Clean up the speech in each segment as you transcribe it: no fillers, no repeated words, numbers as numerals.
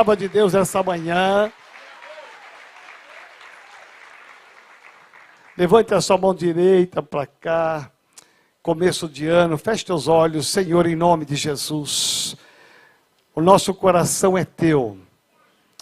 Palavra de Deus essa manhã. Levante a sua mão direita para cá. Começo de ano, feche teus olhos, Senhor, em nome de Jesus. O nosso coração é teu.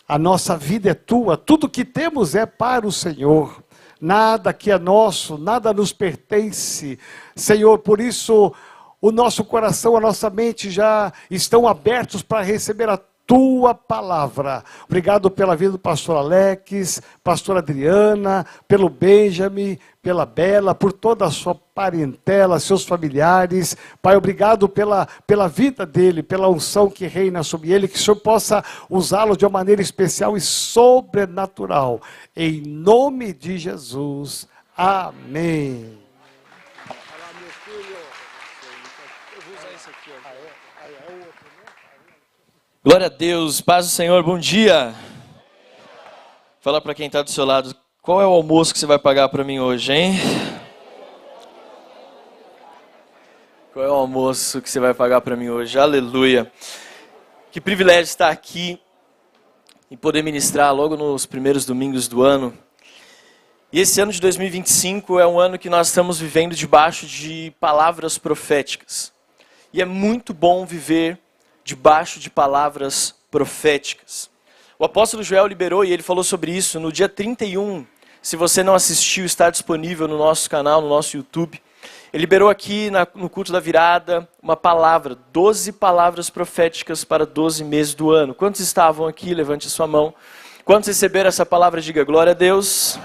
A nossa vida é tua. Tudo que temos é para o Senhor. Nada que é nosso, nada nos pertence. Senhor, por isso o nosso coração, a nossa mente já estão abertos para receber a tua palavra. Obrigado pela vida do pastor Alex, pastora Adriana, pelo Benjamin, pela Bela, por toda a sua parentela, seus familiares. Pai, obrigado pela vida dele, pela unção que reina sobre ele, que o Senhor possa usá-lo de uma maneira especial e sobrenatural. Em nome de Jesus. Amém. Glória a Deus, paz do Senhor, bom dia. Fala para quem está do seu lado, qual é o almoço que você vai pagar para mim hoje, hein? Qual é o almoço que você vai pagar para mim hoje? Aleluia. Que privilégio estar aqui e poder ministrar logo nos primeiros domingos do ano. E esse ano de 2025 é um ano que nós estamos vivendo debaixo de palavras proféticas. E é muito bom viver debaixo de palavras proféticas. O apóstolo Joel liberou, e ele falou sobre isso no dia 31. Se você não assistiu, está disponível no nosso canal, no nosso YouTube. Ele liberou aqui no culto da virada uma palavra, 12 palavras proféticas para 12 meses do ano. Quantos estavam aqui? Levante a sua mão. Quantos receberam essa palavra? Diga glória a Deus.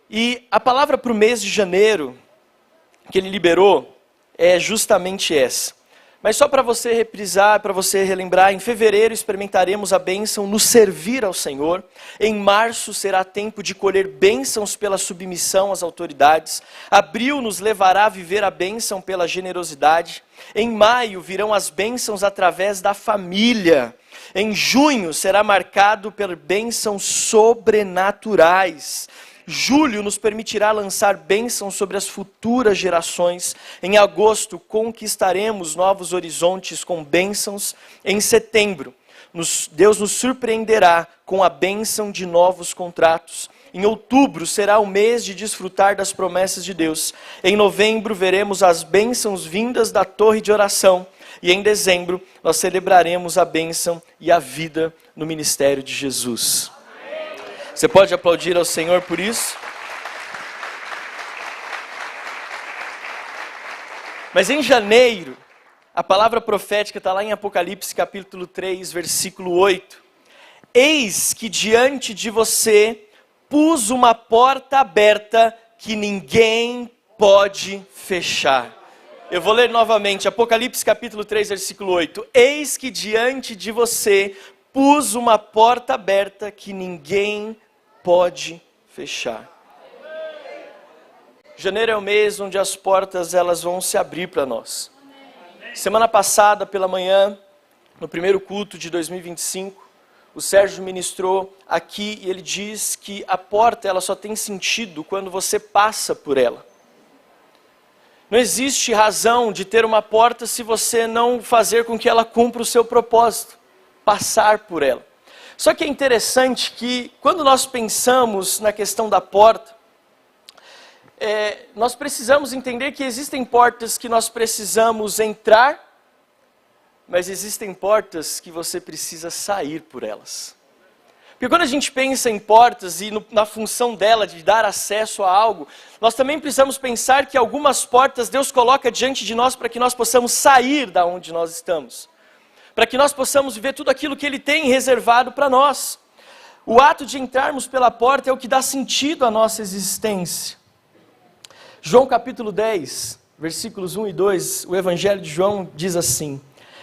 E a palavra para o mês de janeiro que ele liberou é justamente essa. Mas só para você reprisar, para você relembrar, em fevereiro experimentaremos a bênção no servir ao Senhor. Em março será tempo de colher bênçãos pela submissão às autoridades. Abril nos levará a viver a bênção pela generosidade. Em maio virão as bênçãos através da família. Em junho será marcado por bênçãos sobrenaturais. Julho nos permitirá lançar bênçãos sobre as futuras gerações. Em agosto, conquistaremos novos horizontes com bênçãos. Em setembro, Deus nos surpreenderá com a bênção de novos contratos. Em outubro, será o mês de desfrutar das promessas de Deus. Em novembro, veremos as bênçãos vindas da torre de oração. E em dezembro, nós celebraremos a bênção e a vida no ministério de Jesus. Você pode aplaudir ao Senhor por isso? Mas em janeiro, a palavra profética está lá em Apocalipse capítulo 3, versículo 8. Eis que diante de você pus uma porta aberta que ninguém pode fechar. Eu vou ler novamente, Apocalipse capítulo 3, versículo 8. Eis que diante de você pus uma porta aberta que ninguém pode fechar. Janeiro é o mês onde as portas elas vão se abrir para nós. Semana passada, pela manhã, no primeiro culto de 2025, o Sérgio ministrou aqui e ele diz que a porta ela só tem sentido quando você passa por ela. Não existe razão de ter uma porta se você não fazer com que ela cumpra o seu propósito, passar por ela. Só que é interessante que quando nós pensamos na questão da porta, nós precisamos entender que existem portas que nós precisamos entrar, mas existem portas que você precisa sair por elas. Porque quando a gente pensa em portas e na função dela de dar acesso a algo, nós também precisamos pensar que algumas portas Deus coloca diante de nós para que nós possamos sair da onde nós estamos. Para que nós possamos viver tudo aquilo que Ele tem reservado para nós. O ato de entrarmos pela porta é o que dá sentido à nossa existência. João capítulo 10, versículos 1 e 2, o Evangelho de João diz assim: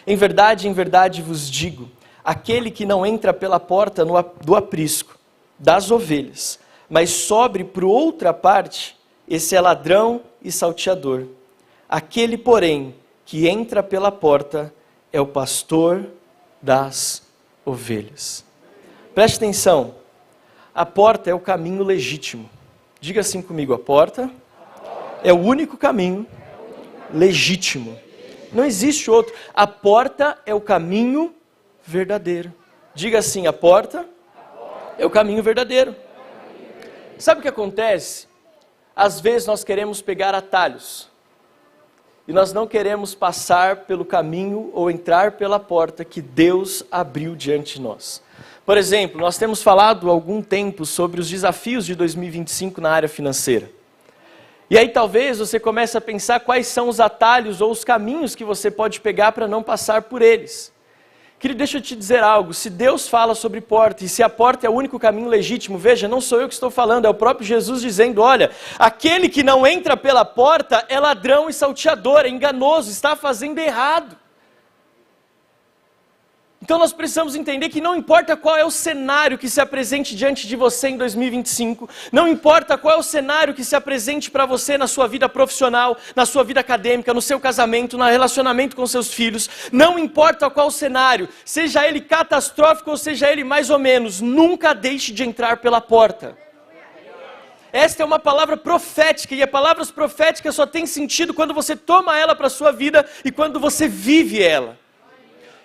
em verdade vos digo, aquele que não entra pela porta do aprisco das ovelhas, mas sobe por outra parte, esse é ladrão e salteador. Aquele, porém, que entra pela porta é o pastor das ovelhas. Preste atenção, a porta é o caminho legítimo. Diga assim comigo, a porta é o único caminho legítimo. Não existe outro. A porta é o caminho verdadeiro. Diga assim, a porta é o caminho verdadeiro. Sabe o que acontece? Às vezes nós queremos pegar atalhos. E nós não queremos passar pelo caminho ou entrar pela porta que Deus abriu diante de nós. Por exemplo, nós temos falado há algum tempo sobre os desafios de 2025 na área financeira. E aí talvez você comece a pensar quais são os atalhos ou os caminhos que você pode pegar para não passar por eles. Querido, deixa eu te dizer algo, se Deus fala sobre porta, e se a porta é o único caminho legítimo, veja, não sou eu que estou falando, é o próprio Jesus dizendo, olha, aquele que não entra pela porta é ladrão e salteador, é enganoso, está fazendo errado. Então nós precisamos entender que não importa qual é o cenário que se apresente diante de você em 2025, não importa qual é o cenário que se apresente para você na sua vida profissional, na sua vida acadêmica, no seu casamento, no relacionamento com seus filhos, não importa qual o cenário, seja ele catastrófico ou seja ele mais ou menos, nunca deixe de entrar pela porta. Esta é uma palavra profética, e as palavras proféticas só têm sentido quando você toma ela para a sua vida e quando você vive ela.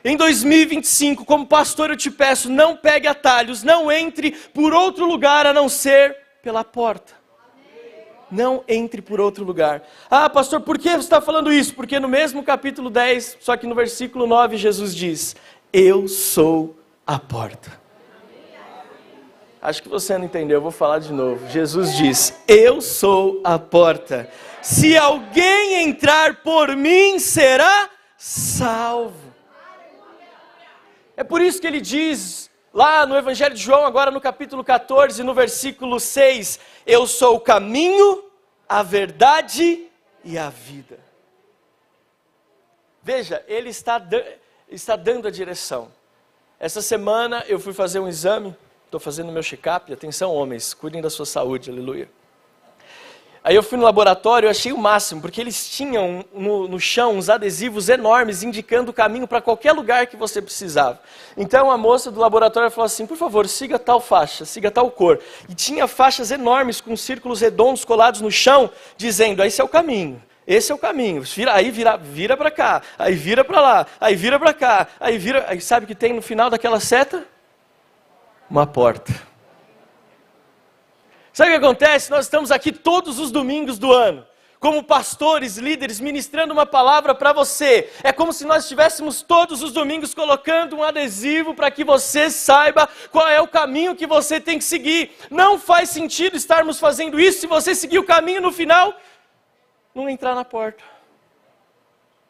Em 2025, como pastor, eu te peço, não pegue atalhos, não entre por outro lugar a não ser pela porta. Não entre por outro lugar. Ah, pastor, por que você está falando isso? Porque no mesmo capítulo 10, só que no versículo 9, Jesus diz, eu sou a porta. Acho que você não entendeu, eu vou falar de novo. Jesus diz, eu sou a porta. Se alguém entrar por mim, será salvo. É por isso que ele diz, lá no Evangelho de João, agora no capítulo 14, no versículo 6, eu sou o caminho, a verdade e a vida. Veja, ele está dando a direção. Essa semana eu fui fazer um exame, estou fazendo meu check-up, atenção homens, cuidem da sua saúde, aleluia. Aí eu fui no laboratório, eu achei o máximo, porque eles tinham no chão uns adesivos enormes, indicando o caminho para qualquer lugar que você precisava. Então a moça do laboratório falou assim, por favor, siga tal faixa, siga tal cor. E tinha faixas enormes com círculos redondos colados no chão, dizendo, esse é o caminho. Esse é o caminho, vira para cá, aí vira para lá, aí vira para cá, aí sabe o que tem no final daquela seta? Uma porta. Sabe o que acontece? Nós estamos aqui todos os domingos do ano, como pastores, líderes, ministrando uma palavra para você. É como se nós estivéssemos todos os domingos colocando um adesivo para que você saiba qual é o caminho que você tem que seguir. Não faz sentido estarmos fazendo isso se você seguir o caminho no final, não entrar na porta,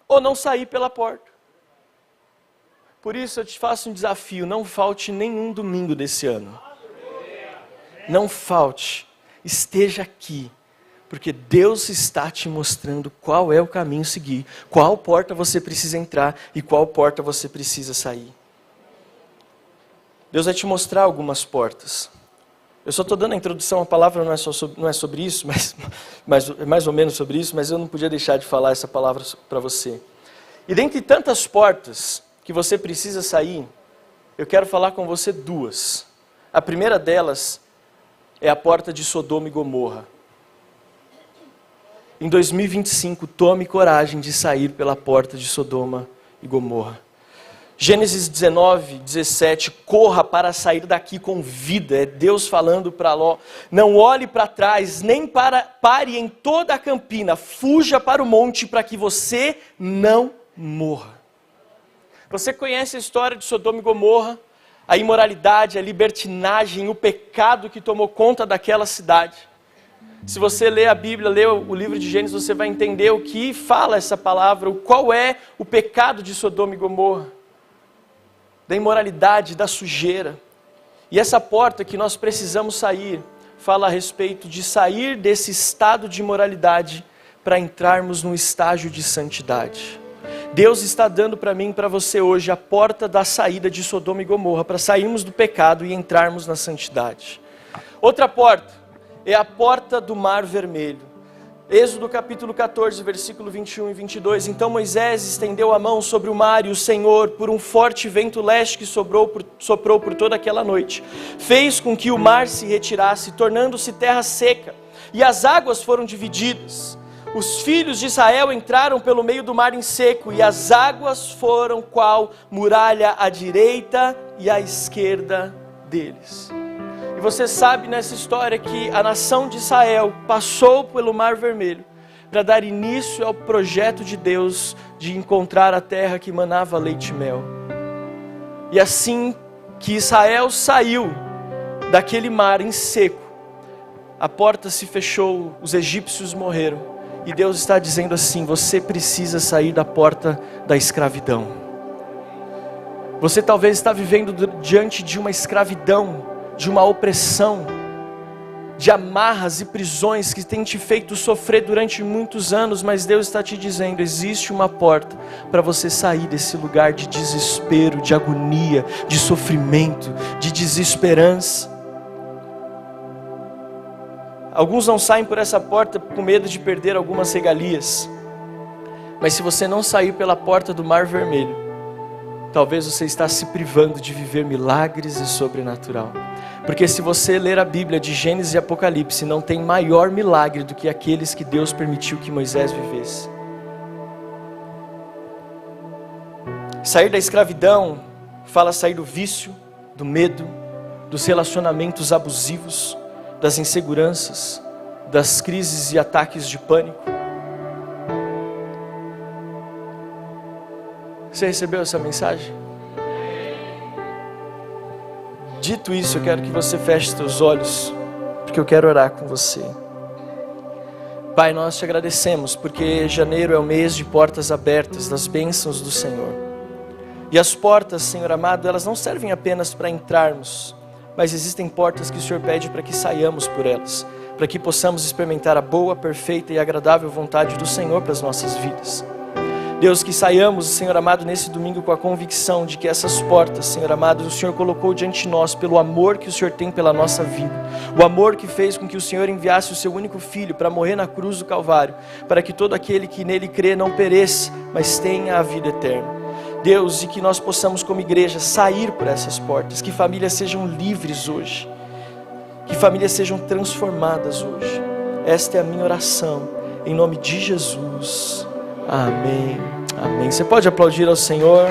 ou não sair pela porta. Por isso eu te faço um desafio, não falte nenhum domingo desse ano. Não falte, esteja aqui, porque Deus está te mostrando qual é o caminho a seguir, qual porta você precisa entrar e qual porta você precisa sair. Deus vai te mostrar algumas portas. Eu só estou dando a introdução, a palavra não é sobre isso, mas é mais ou menos sobre isso, mas eu não podia deixar de falar essa palavra para você. E dentre tantas portas que você precisa sair, eu quero falar com você duas. A primeira delas é a porta de Sodoma e Gomorra. Em 2025, tome coragem de sair pela porta de Sodoma e Gomorra. Gênesis 19, 17, corra para sair daqui com vida. É Deus falando para Ló. Não olhe para trás, nem pare em toda a campina. Fuja para o monte para que você não morra. Você conhece a história de Sodoma e Gomorra? A imoralidade, a libertinagem, o pecado que tomou conta daquela cidade. Se você ler a Bíblia, ler o livro de Gênesis, você vai entender o que fala essa palavra, qual é o pecado de Sodoma e Gomorra. Da imoralidade, da sujeira. E essa porta que nós precisamos sair, fala a respeito de sair desse estado de imoralidade para entrarmos num estágio de santidade. Deus está dando para mim e para você hoje a porta da saída de Sodoma e Gomorra, para sairmos do pecado e entrarmos na santidade. Outra porta é a porta do Mar Vermelho. Êxodo capítulo 14, versículo 21 e 22. Então Moisés estendeu a mão sobre o mar e o Senhor, por um forte vento leste que soprou por toda aquela noite, fez com que o mar se retirasse, tornando-se terra seca, e as águas foram divididas. os filhos de Israel entraram pelo meio do mar em seco, e as águas foram qual muralha à direita e à esquerda deles. E você sabe nessa história que a nação de Israel passou pelo Mar Vermelho para dar início ao projeto de Deus de encontrar a terra que manava leite e mel. E assim que Israel saiu daquele mar em seco, a porta se fechou, os egípcios morreram. E Deus está dizendo assim: você precisa sair da porta da escravidão. Você talvez está vivendo diante de uma escravidão, de uma opressão, de amarras e prisões que tem te feito sofrer durante muitos anos, mas Deus está te dizendo: existe uma porta para você sair desse lugar de desespero, de agonia, de sofrimento, de desesperança. Alguns não saem por essa porta com medo de perder algumas regalias, mas se você não sair pela porta do Mar Vermelho, talvez você está se privando de viver milagres e sobrenatural. Porque se você ler a Bíblia de Gênesis e Apocalipse, não tem maior milagre do que aqueles que Deus permitiu que Moisés vivesse. Sair da escravidão fala sair do vício, do medo, dos relacionamentos abusivos, das inseguranças, das crises e ataques de pânico. Você recebeu essa mensagem? Dito isso, eu quero que você feche seus olhos, porque eu quero orar com você. Pai, nós te agradecemos, porque janeiro é o mês de portas abertas, das bênçãos do Senhor. E as portas, Senhor amado, elas não servem apenas para entrarmos, mas existem portas que o Senhor pede para que saiamos por elas, para que possamos experimentar a boa, perfeita e agradável vontade do Senhor para as nossas vidas. Deus, que saiamos, Senhor amado, nesse domingo com a convicção de que essas portas, Senhor amado, o Senhor colocou diante de nós pelo amor que o Senhor tem pela nossa vida. O amor que fez com que o Senhor enviasse o seu único filho para morrer na cruz do Calvário, para que todo aquele que nele crê não pereça, mas tenha a vida eterna. Deus, e que nós possamos como igreja sair por essas portas, que famílias sejam livres hoje, que famílias sejam transformadas hoje. Esta é a minha oração, em nome de Jesus. Amém, amém. Você pode aplaudir ao Senhor.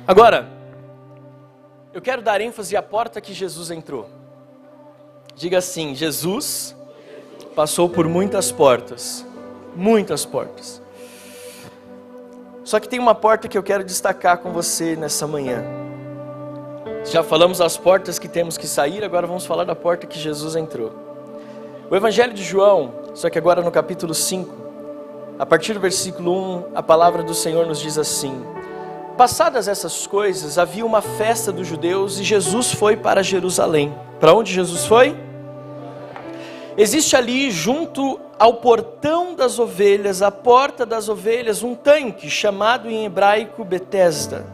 Agora, eu quero dar ênfase à porta que Jesus entrou. Diga assim: Jesus passou por muitas portas, muitas portas. Só que tem uma porta que eu quero destacar com você nessa manhã. Já falamos das portas que temos que sair, agora vamos falar da porta que Jesus entrou. O Evangelho de João, só que agora no capítulo 5, a partir do versículo 1, a palavra do Senhor nos diz assim: passadas essas coisas, havia uma festa dos judeus e Jesus foi para Jerusalém. Para onde Jesus foi? Existe ali, junto ao portão das ovelhas, a porta das ovelhas, um tanque chamado em hebraico Betesda,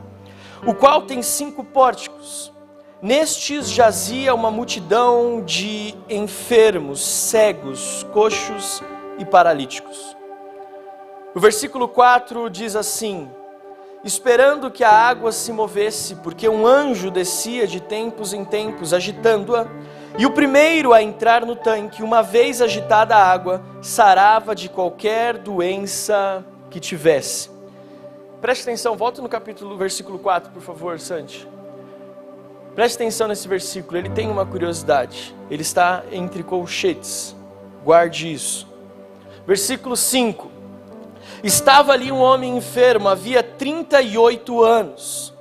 o qual tem 5 pórticos. Nestes jazia uma multidão de enfermos, cegos, coxos e paralíticos. O versículo 4 diz assim: esperando que a água se movesse, porque um anjo descia de tempos em tempos, agitando-a, e o primeiro a entrar no tanque, uma vez agitada a água, sarava de qualquer doença que tivesse. Preste atenção, volta no versículo 4, por favor, Santi. Preste atenção nesse versículo, ele tem uma curiosidade. Ele está entre colchetes, guarde isso. Versículo 5. Estava ali um homem enfermo, havia 38 anos.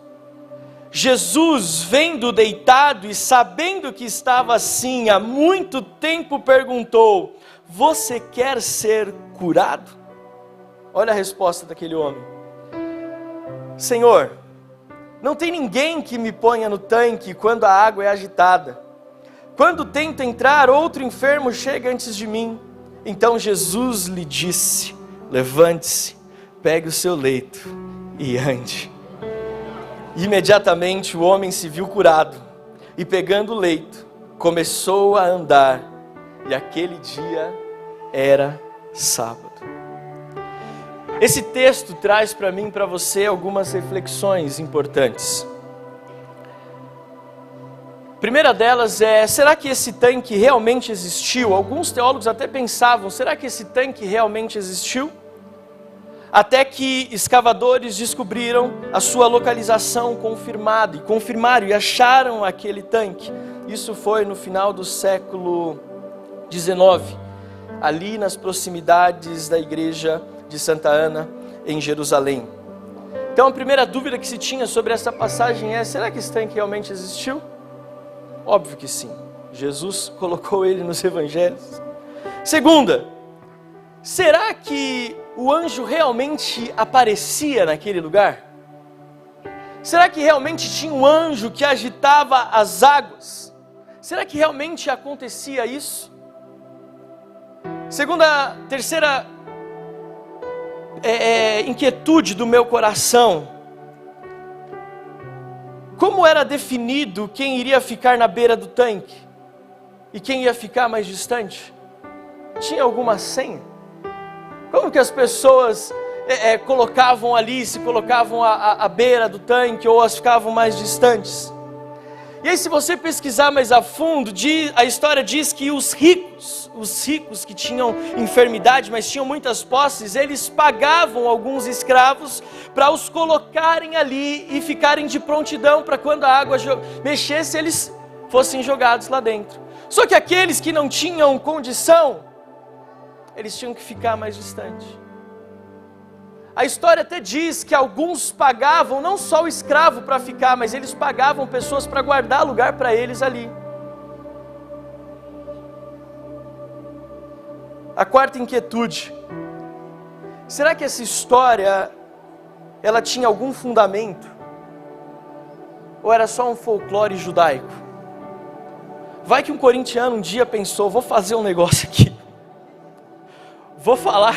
Jesus, vendo deitado e sabendo que estava assim há muito tempo, perguntou: você quer ser curado? Olha a resposta daquele homem: Senhor, não tem ninguém que me ponha no tanque quando a água é agitada. Quando tento entrar, outro enfermo chega antes de mim. Então Jesus lhe disse: levante-se, pegue o seu leito e ande. Imediatamente o homem se viu curado e, pegando o leito, começou a andar. E aquele dia era sábado. Esse texto traz para mim e para você algumas reflexões importantes. primeira delas é, será que esse tanque realmente existiu? Alguns teólogos até pensavam, será que esse tanque realmente existiu? Até que escavadores descobriram a sua localização confirmada, e confirmaram e acharam aquele tanque. Isso foi no final do século XIX, ali nas proximidades da igreja de Santa Ana, em Jerusalém. Então a primeira dúvida que se tinha sobre essa passagem é, será que esse tanque realmente existiu? Óbvio que sim, Jesus colocou ele nos evangelhos. Segunda, será que o anjo realmente aparecia naquele lugar? Será que realmente tinha um anjo que agitava as águas? Será que realmente acontecia isso? Terceira inquietude do meu coração: como era definido quem iria ficar na beira do tanque e quem ia ficar mais distante? Tinha alguma senha? Como que as pessoas colocavam ali, se colocavam à beira do tanque ou as ficavam mais distantes? E aí, se você pesquisar mais a fundo, a história diz que os ricos que tinham enfermidade, mas tinham muitas posses, eles pagavam alguns escravos para os colocarem ali e ficarem de prontidão para quando a água mexesse, eles fossem jogados lá dentro. Só que aqueles que não tinham condição, eles tinham que ficar mais distante. A história até diz que alguns pagavam não só o escravo para ficar, mas eles pagavam pessoas para guardar lugar para eles ali. A quarta inquietude: será que essa história ela tinha algum fundamento? Ou era só um folclore judaico? Vai que um corintiano um dia pensou, vou fazer um negócio aqui. Vou falar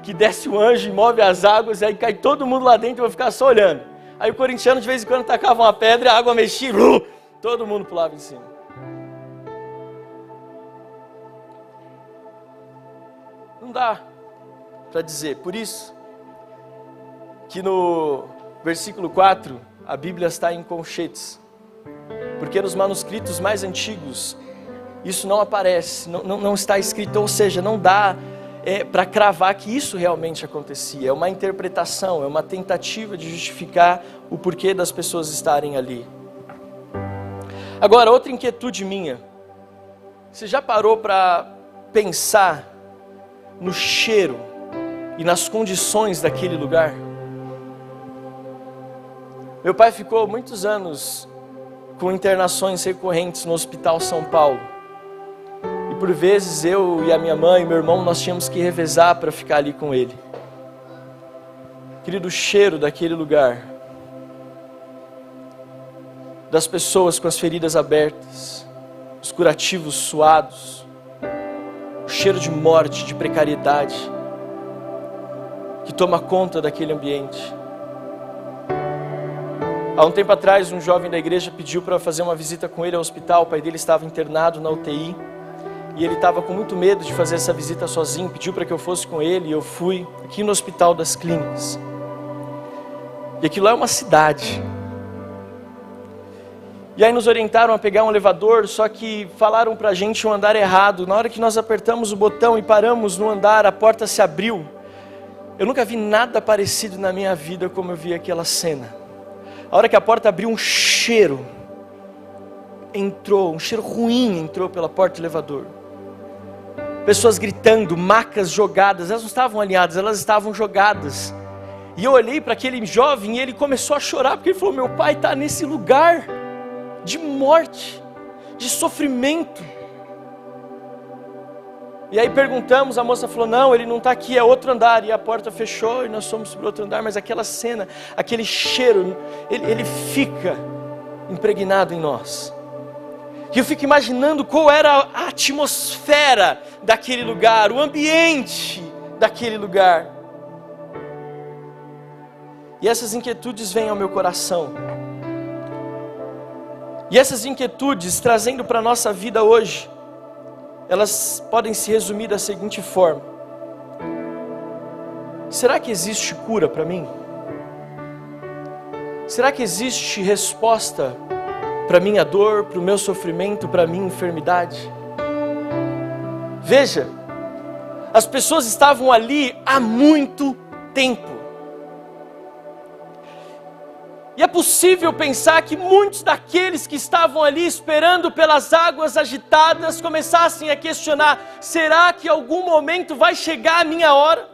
que desce um anjo e move as águas, aí cai todo mundo lá dentro e eu vou ficar só olhando. Aí o corintiano de vez em quando tacava uma pedra, a água mexia, todo mundo pulava em cima. Não dá para dizer. Por isso que no versículo 4 a Bíblia está em colchetes, porque nos manuscritos mais antigos isso não aparece, não está escrito, ou seja, não dá para cravar que isso realmente acontecia. É uma interpretação, é uma tentativa de justificar o porquê das pessoas estarem ali. Agora, outra inquietude minha: você já parou para pensar no cheiro e nas condições daquele lugar? Meu pai ficou muitos anos com internações recorrentes no Hospital São Paulo. Por vezes eu e a minha mãe e meu irmão, nós tínhamos que revezar para ficar ali com ele. Querido, o cheiro daquele lugar, das pessoas com as feridas abertas, os curativos suados, o cheiro de morte, de precariedade, que toma conta daquele ambiente. Há um tempo atrás, um jovem da igreja pediu para fazer uma visita com ele ao hospital. O pai dele estava internado na UTI. E ele estava com muito medo de fazer essa visita sozinho, pediu para que eu fosse com ele, e eu fui aqui no Hospital das Clínicas. E aquilo lá é uma cidade. E aí nos orientaram a pegar um elevador, só que falaram para a gente um andar errado. Na hora que nós apertamos o botão e paramos no andar, a porta se abriu. Eu nunca vi nada parecido na minha vida como eu vi aquela cena. A hora que a porta abriu, um cheiro entrou, um cheiro ruim entrou pela porta do elevador. Pessoas gritando, macas jogadas, elas não estavam alinhadas, elas estavam jogadas. E eu olhei para aquele jovem e ele começou a chorar, porque ele falou, meu pai está nesse lugar de morte, de sofrimento. E aí perguntamos, a moça falou, não, ele não está aqui, é outro andar. E a porta fechou e nós fomos para outro andar, mas aquela cena, aquele cheiro, ele fica impregnado em nós. E eu fico imaginando qual era a atmosfera daquele lugar, o ambiente daquele lugar. E essas inquietudes vêm ao meu coração. E essas inquietudes, trazendo para a nossa vida hoje, elas podem se resumir da seguinte forma: será que existe cura para mim? Será que existe resposta para a minha dor, para o meu sofrimento, para a minha enfermidade. Veja, as pessoas estavam ali há muito tempo. E é possível pensar que muitos daqueles que estavam ali esperando pelas águas agitadas começassem a questionar: será que em algum momento vai chegar a minha hora?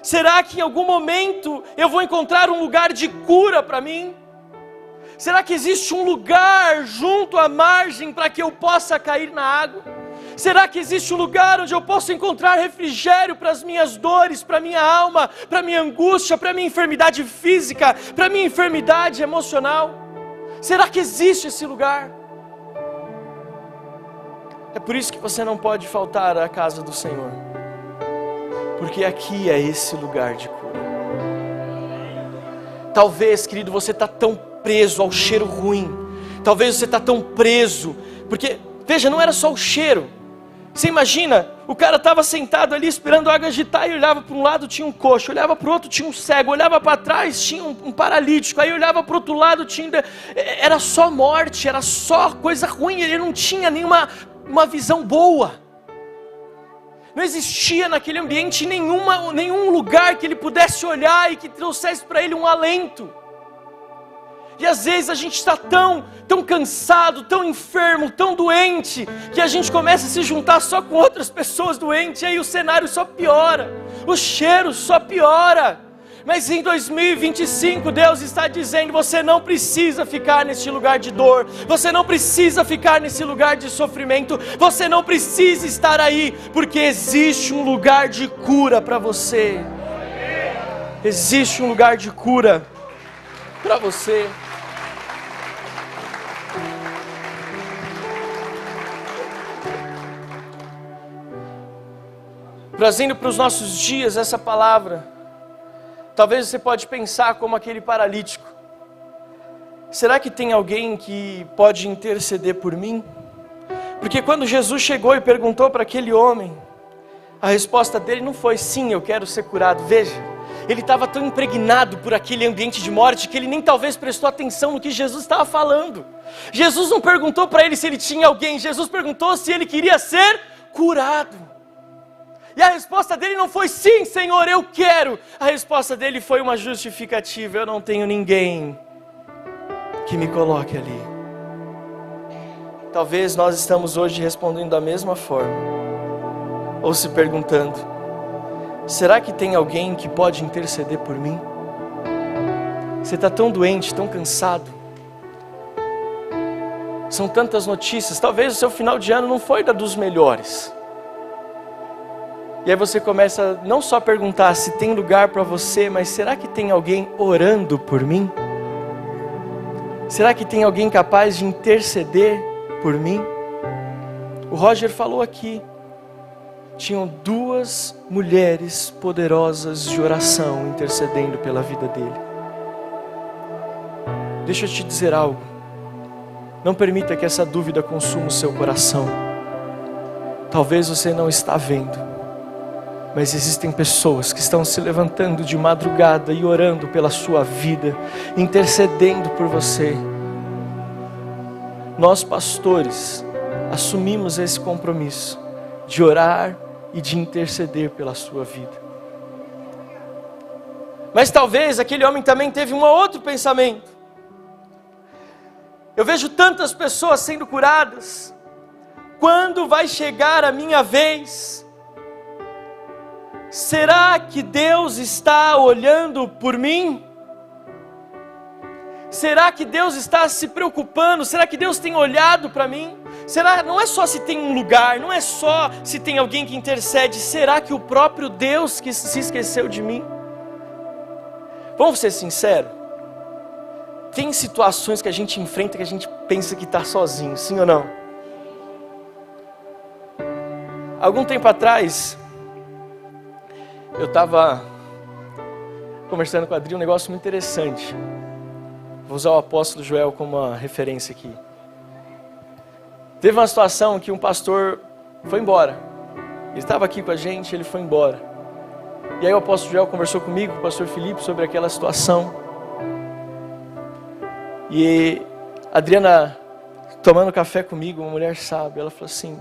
Será que em algum momento eu vou encontrar um lugar de cura para mim? Será que existe um lugar junto à margem para que eu possa cair na água? Será que existe um lugar onde eu posso encontrar refrigério para as minhas dores, para a minha alma, para a minha angústia, para a minha enfermidade física, para a minha enfermidade emocional? Será que existe esse lugar? É por isso que você não pode faltar à casa do Senhor, porque aqui é esse lugar de cura. Talvez, querido, você está tão preso ao cheiro ruim, talvez você está tão preso, porque, veja, não era só o cheiro. Você imagina, o cara estava sentado ali esperando a água agitar e olhava para um lado, tinha um coxo, olhava para o outro, tinha um cego, olhava para trás, tinha um paralítico, aí olhava para o outro lado, era só morte, era só coisa ruim, ele não tinha nenhuma visão boa. Não existia naquele ambiente nenhum lugar que ele pudesse olhar e que trouxesse para ele um alento. E às vezes a gente está tão cansado, tão enfermo, tão doente, que a gente começa a se juntar só com outras pessoas doentes, e aí o cenário só piora, o cheiro só piora. Mas em 2025 Deus está dizendo: você não precisa ficar nesse lugar de dor, você não precisa ficar nesse lugar de sofrimento, você não precisa estar aí, porque existe um lugar de cura para você. Existe um lugar de cura para você. Trazendo para os nossos dias essa palavra, talvez você pode pensar como aquele paralítico: será que tem alguém que pode interceder por mim? Porque quando Jesus chegou e perguntou para aquele homem, a resposta dele não foi: sim, eu quero ser curado. Veja, ele estava tão impregnado por aquele ambiente de morte que ele nem talvez prestou atenção no que Jesus estava falando. Jesus não perguntou para ele se ele tinha alguém, Jesus perguntou se ele queria ser curado. E a resposta dele não foi: sim, Senhor, eu quero. A resposta dele foi uma justificativa: eu não tenho ninguém que me coloque ali. Talvez nós estamos hoje respondendo da mesma forma, ou se perguntando: será que tem alguém que pode interceder por mim? Você está tão doente, tão cansado, são tantas notícias, talvez o seu final de ano não foi dos melhores. E aí você começa não só a perguntar se tem lugar para você, mas será que tem alguém orando por mim? Será que tem alguém capaz de interceder por mim? O Roger falou aqui, tinham 2 mulheres poderosas de oração intercedendo pela vida dele. Deixa eu te dizer algo, não permita que essa dúvida consuma o seu coração. Talvez você não está vendo, mas existem pessoas que estão se levantando de madrugada e orando pela sua vida, intercedendo por você. Nós, pastores, assumimos esse compromisso de orar e de interceder pela sua vida. Mas talvez aquele homem também teve um outro pensamento: eu vejo tantas pessoas sendo curadas, quando vai chegar a minha vez? Será que Deus está olhando por mim? Será que Deus está se preocupando? Será que Deus tem olhado para mim? Será, não é só se tem um lugar, não é só se tem alguém que intercede. Será que o próprio Deus que se esqueceu de mim? Vamos ser sinceros. Tem situações que a gente enfrenta que a gente pensa que está sozinho, sim ou não? Algum tempo atrás, eu estava conversando com a Adri, um negócio muito interessante. Vou usar o apóstolo Joel como uma referência aqui. Teve uma situação que um pastor foi embora. Ele estava aqui com a gente, ele foi embora. E aí o apóstolo Joel conversou comigo, com o pastor Felipe, sobre aquela situação. E a Adriana tomando café comigo, uma mulher sábia, ela falou assim: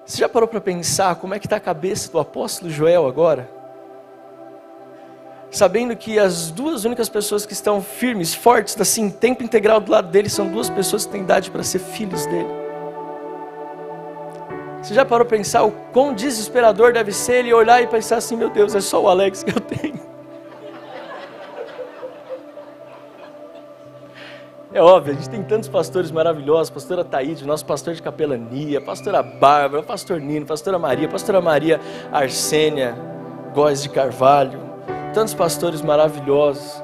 você já parou para pensar como é que está a cabeça do apóstolo Joel agora? Sabendo que as duas únicas pessoas que estão firmes, fortes, assim, tempo integral do lado dele, são duas pessoas que têm idade para ser filhos dele. Você já parou para pensar o quão desesperador deve ser ele olhar e pensar assim: meu Deus, é só o Alex que eu tenho? É óbvio, a gente tem tantos pastores maravilhosos, pastora Taíde, nosso pastor de capelania, pastora Bárbara, pastor Nino, pastora Maria Arsênia Góes de Carvalho, tantos pastores maravilhosos.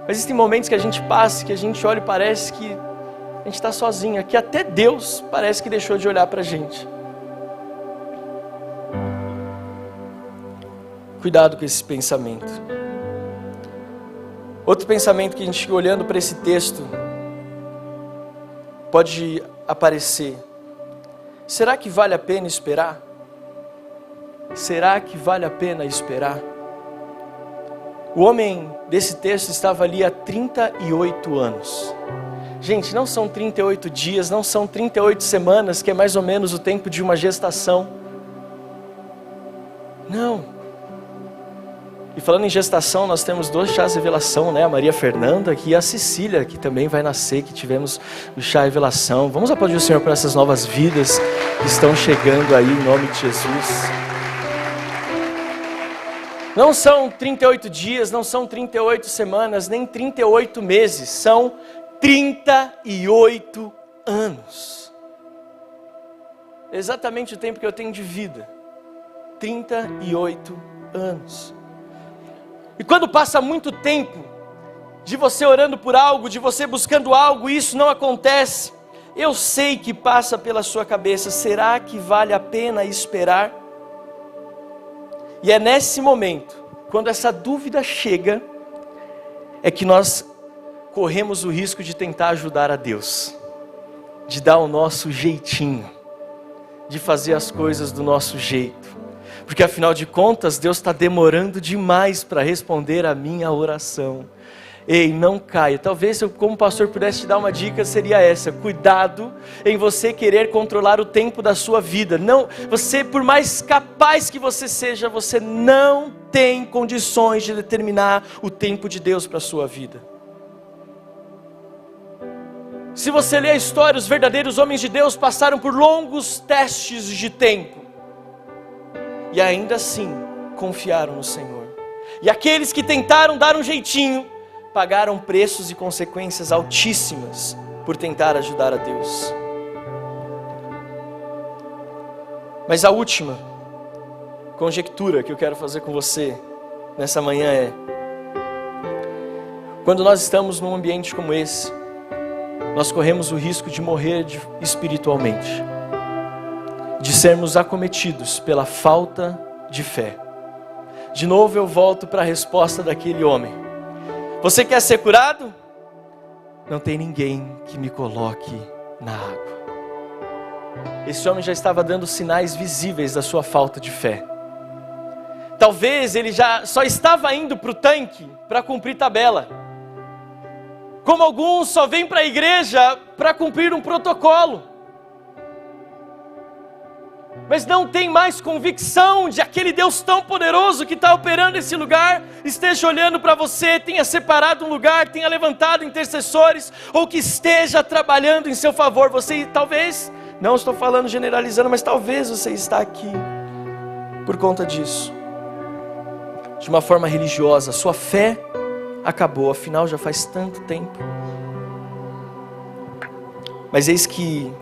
Mas existem momentos que a gente passa, que a gente olha e parece que a gente está sozinho, que até Deus parece que deixou de olhar para a gente. Cuidado com esse pensamento. Outro pensamento que a gente, olhando para esse texto, pode aparecer: será que vale a pena esperar? Será que vale a pena esperar? O homem desse texto estava ali há 38 anos. Gente, não são 38 dias, não são 38 semanas, que é mais ou menos o tempo de uma gestação. Não. E falando em gestação, nós temos 2 chás de revelação, né? A Maria Fernanda e a Cecília, que também vai nascer, que tivemos o chá de revelação. Vamos aplaudir o Senhor por essas novas vidas que estão chegando aí, em nome de Jesus. Não são 38 dias, não são 38 semanas, nem 38 meses, são 38 anos. Exatamente o tempo que eu tenho de vida. 38 anos. E quando passa muito tempo de você orando por algo, de você buscando algo, e isso não acontece, eu sei que passa pela sua cabeça: será que vale a pena esperar? E é nesse momento, quando essa dúvida chega, é que nós corremos o risco de tentar ajudar a Deus, de dar o nosso jeitinho, de fazer as coisas do nosso jeito. Porque afinal de contas, Deus está demorando demais para responder a minha oração. Ei, não caia. Talvez eu, como pastor, pudesse te dar uma dica, seria essa: cuidado em você querer controlar o tempo da sua vida. Não, você, por mais capaz que você seja, você não tem condições de determinar o tempo de Deus para a sua vida. Se você ler a história, os verdadeiros homens de Deus passaram por longos testes de tempo. E ainda assim, confiaram no Senhor. E aqueles que tentaram dar um jeitinho, pagaram preços e consequências altíssimas por tentar ajudar a Deus. Mas a última conjectura que eu quero fazer com você nessa manhã é: quando nós estamos num ambiente como esse, nós corremos o risco de morrer espiritualmente, de sermos acometidos pela falta de fé. De novo eu volto para a resposta daquele homem: você quer ser curado? Não tem ninguém que me coloque na água. Esse homem já estava dando sinais visíveis da sua falta de fé. Talvez ele já só estava indo para o tanque para cumprir tabela. Como alguns só vêm para a igreja para cumprir um protocolo. Mas não tem mais convicção de aquele Deus tão poderoso que está operando esse lugar, esteja olhando para você, tenha separado um lugar, tenha levantado intercessores, ou que esteja trabalhando em seu favor. Você talvez, não estou falando generalizando, mas talvez você está aqui por conta disso. De uma forma religiosa, sua fé acabou, afinal já faz tanto tempo. Mas eis que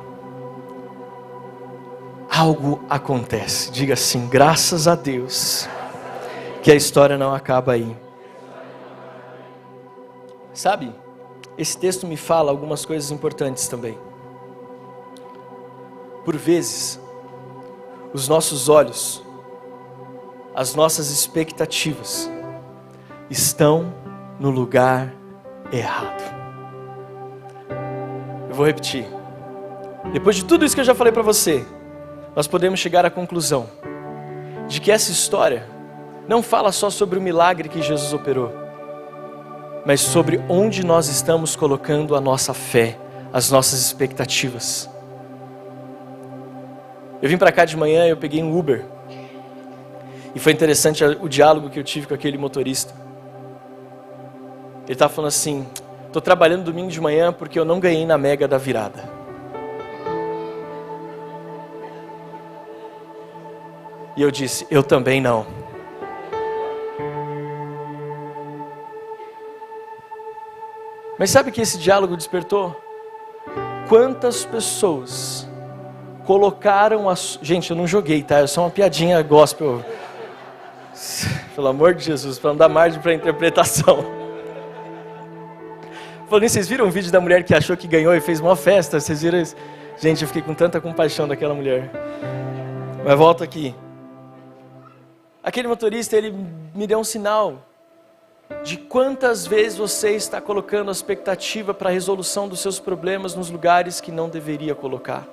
algo acontece. Diga assim: graças a Deus que a história não acaba aí. Sabe, esse texto me fala algumas coisas importantes também. Por vezes, os nossos olhos, as nossas expectativas estão no lugar errado. Eu vou repetir. Depois de tudo isso que eu já falei para você, nós podemos chegar à conclusão de que essa história não fala só sobre o milagre que Jesus operou, mas sobre onde nós estamos colocando a nossa fé, as nossas expectativas. Eu vim para cá de manhã e eu peguei um Uber. E foi interessante o diálogo que eu tive com aquele motorista. Ele estava falando assim: estou trabalhando domingo de manhã porque eu não ganhei na Mega da virada. E eu disse: eu também não. Mas sabe o que esse diálogo despertou? Quantas pessoas colocaram as... Gente, eu não joguei, tá? É só uma piadinha gospel. Pelo amor de Jesus, para não dar margem para interpretação. Falando nisso, vocês viram o vídeo da mulher que achou que ganhou e fez uma festa? Vocês viram isso? Gente, eu fiquei com tanta compaixão daquela mulher. Mas volto aqui. Aquele motorista, ele me deu um sinal de quantas vezes você está colocando a expectativa para a resolução dos seus problemas nos lugares que não deveria colocar.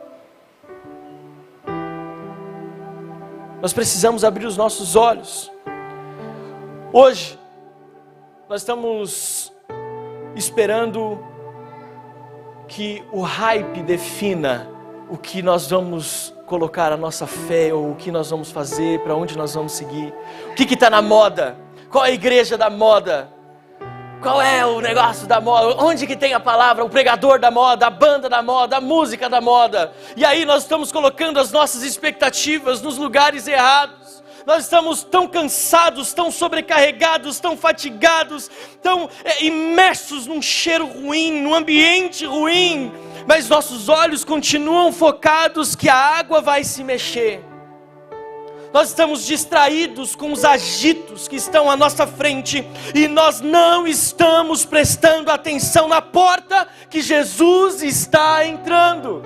Nós precisamos abrir os nossos olhos. Hoje, nós estamos esperando que o hype defina o que nós vamos colocar a nossa fé, ou o que nós vamos fazer, para onde nós vamos seguir. O que está na moda? Qual é a igreja da moda? Qual é o negócio da moda? Onde que tem a palavra? O pregador da moda, a banda da moda, a música da moda. E aí nós estamos colocando as nossas expectativas nos lugares errados. Nós estamos tão cansados, tão sobrecarregados, tão fatigados, tão imersos num cheiro ruim, num ambiente ruim. Mas nossos olhos continuam focados que a água vai se mexer. Nós estamos distraídos com os agitos que estão à nossa frente e nós não estamos prestando atenção na porta que Jesus está entrando.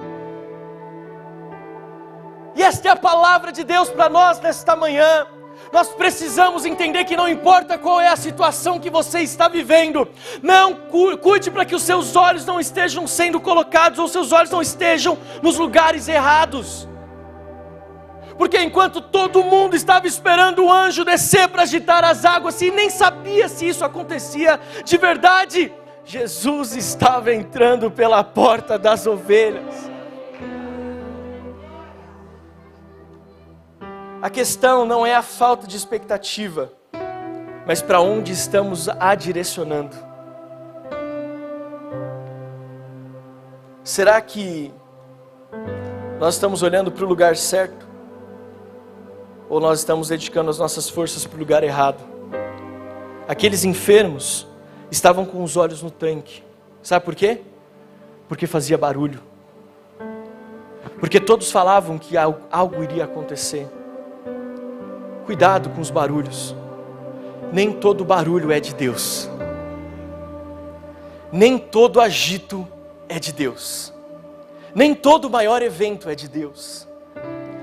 E esta é a palavra de Deus para nós nesta manhã. Nós precisamos entender que não importa qual é a situação que você está vivendo, não cuide para que os seus olhos não estejam sendo colocados, ou seus olhos não estejam nos lugares errados. Porque enquanto todo mundo estava esperando o anjo descer para agitar as águas, e nem sabia se isso acontecia de verdade, Jesus estava entrando pela porta das ovelhas. A questão não é a falta de expectativa, mas para onde estamos a direcionando. Será que nós estamos olhando para o lugar certo? Ou nós estamos dedicando as nossas forças para o lugar errado? Aqueles enfermos estavam com os olhos no tanque. Sabe por quê? Porque fazia barulho. Porque todos falavam que algo iria acontecer. Cuidado com os barulhos. Nem todo barulho é de Deus. Nem todo agito é de Deus. Nem todo maior evento é de Deus.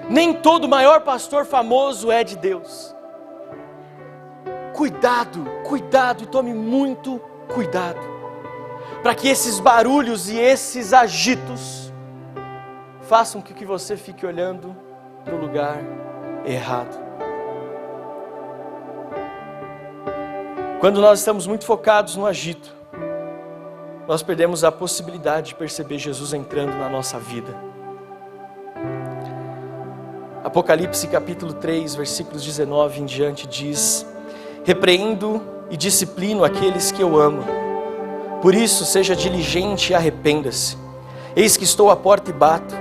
Nem todo maior pastor famoso é de Deus. Cuidado, cuidado e tome muito cuidado, para que esses barulhos e esses agitos façam com que você fique olhando para o lugar errado. Quando nós estamos muito focados no agito, nós perdemos a possibilidade de perceber Jesus entrando na nossa vida. Apocalipse capítulo 3, versículos 19 em diante diz: repreendo e disciplino aqueles que eu amo. Por isso seja diligente e arrependa-se. Eis que estou à porta e bato.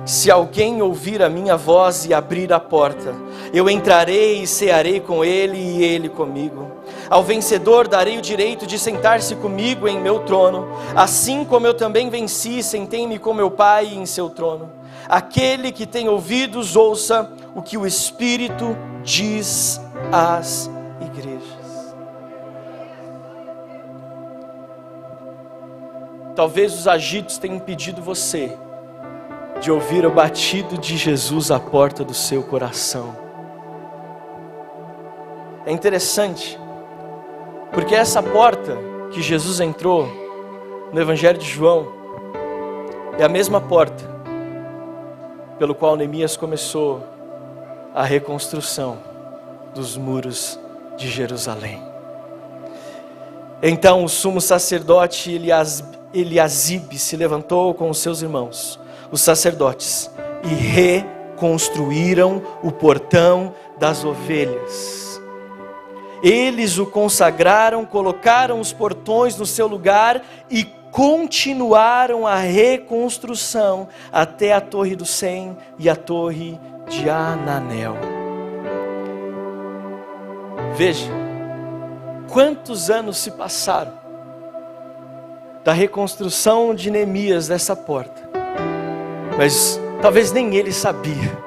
Se alguém ouvir a minha voz e abrir a porta, eu entrarei e cearei com ele e ele comigo. Ao vencedor darei o direito de sentar-se comigo em meu trono, assim como eu também venci e sentei-me com meu Pai em seu trono. Aquele que tem ouvidos, ouça o que o Espírito diz às igrejas. Talvez os agitos tenham impedido você de ouvir o batido de Jesus à porta do seu coração. É interessante, porque essa porta que Jesus entrou no Evangelho de João é a mesma porta pelo qual Neemias começou a reconstrução dos muros de Jerusalém. Então o sumo sacerdote Eliasibe se levantou com os seus irmãos, os sacerdotes, e reconstruíram o portão das ovelhas. Eles o consagraram, colocaram os portões no seu lugar e continuaram a reconstrução até a Torre do Sem e a Torre de Ananel. Veja, quantos anos se passaram da reconstrução de Neemias dessa porta, mas talvez nem ele sabia,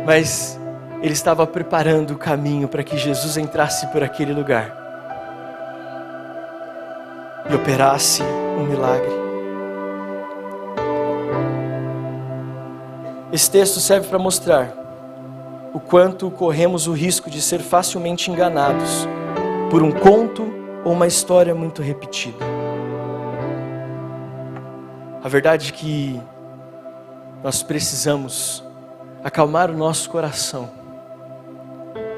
mas ele estava preparando o caminho para que Jesus entrasse por aquele lugar e operasse um milagre. Esse texto serve para mostrar o quanto corremos o risco de ser facilmente enganados por um conto ou uma história muito repetida. A verdade é que nós precisamos acalmar o nosso coração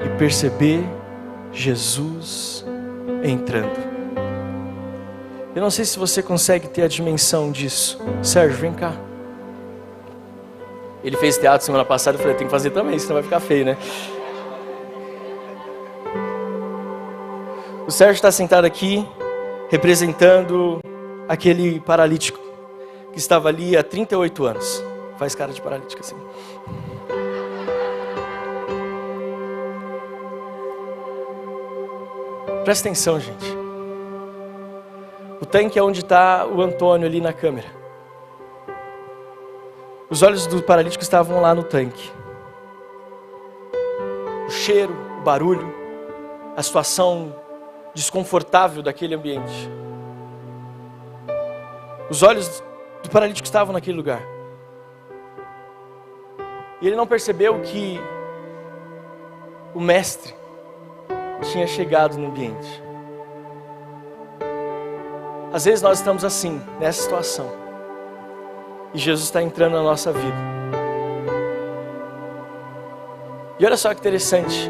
e perceber Jesus entrando. Eu não sei se você consegue ter a dimensão disso. Sérgio, vem cá. Ele fez teatro semana passada, eu falei, tem que fazer também, senão vai ficar feio, né? O Sérgio está sentado aqui, representando aquele paralítico que estava ali há 38 anos. Faz cara de paralítico assim. Presta atenção, gente. O tanque é onde está o Antônio ali na câmera. Os olhos do paralítico estavam lá no tanque. O cheiro, o barulho, a situação desconfortável daquele ambiente. Os olhos do paralítico estavam naquele lugar. E ele não percebeu que o mestre tinha chegado no ambiente. Às vezes nós estamos assim, nessa situação, e Jesus está entrando na nossa vida. E olha só que interessante,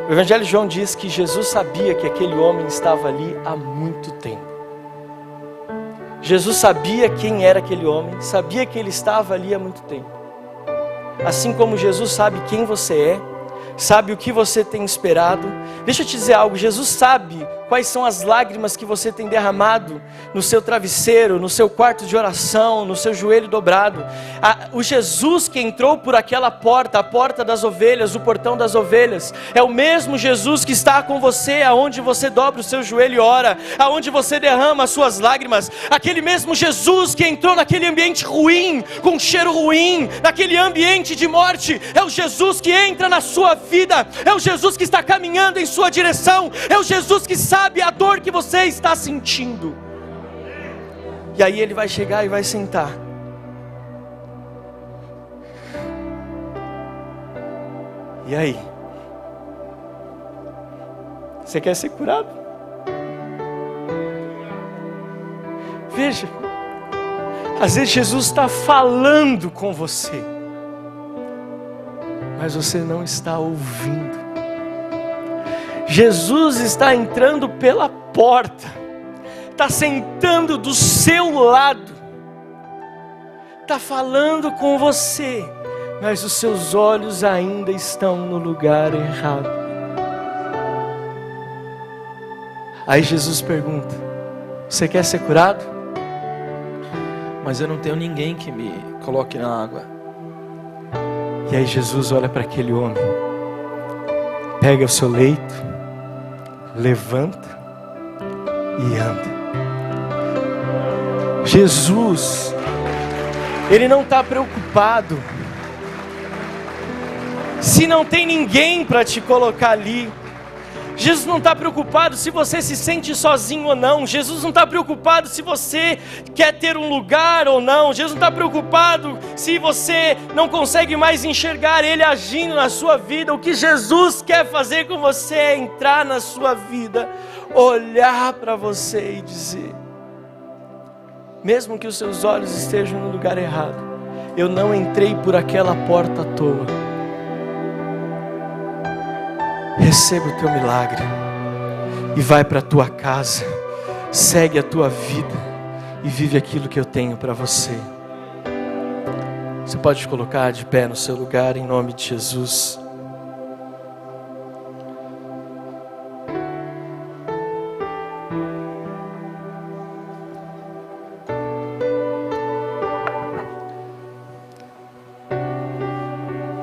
o Evangelho de João diz que Jesus sabia que aquele homem estava ali há muito tempo. Jesus sabia quem era aquele homem, sabia que ele estava ali há muito tempo. Assim como Jesus sabe quem você é, sabe o que você tem esperado. Deixa eu te dizer algo, Jesus sabe quais são as lágrimas que você tem derramado no seu travesseiro, no seu quarto de oração, no seu joelho dobrado. O Jesus que entrou por aquela porta, a porta das ovelhas, o portão das ovelhas, é o mesmo Jesus que está com você, aonde você dobra o seu joelho e ora, aonde você derrama as suas lágrimas. Aquele mesmo Jesus que entrou naquele ambiente ruim, com cheiro ruim, naquele ambiente de morte, é o Jesus que entra na sua vida, é o Jesus que está caminhando em sua direção, é o Jesus que sabe a dor que você está sentindo. E aí ele vai chegar e vai sentar. E aí? Você quer ser curado? Veja, às vezes Jesus está falando com você, mas você não está ouvindo. Jesus está entrando pela porta, está sentando do seu lado, está falando com você, mas os seus olhos ainda estão no lugar errado. Aí Jesus pergunta: você quer ser curado? Mas eu não tenho ninguém que me coloque na água. E aí Jesus olha para aquele homem, pega o seu leito, levanta e anda. Jesus, Ele não está preocupado se não tem ninguém para te colocar ali. Jesus não está preocupado se você se sente sozinho ou não. Jesus não está preocupado se você quer ter um lugar ou não. Jesus não está preocupado se você não consegue mais enxergar Ele agindo na sua vida. O que Jesus quer fazer com você é entrar na sua vida, olhar para você e dizer: mesmo que os seus olhos estejam no lugar errado, eu não entrei por aquela porta à toa. Receba o teu milagre e vai para a tua casa, segue a tua vida e vive aquilo que eu tenho para você. Você pode colocar de pé no seu lugar em nome de Jesus.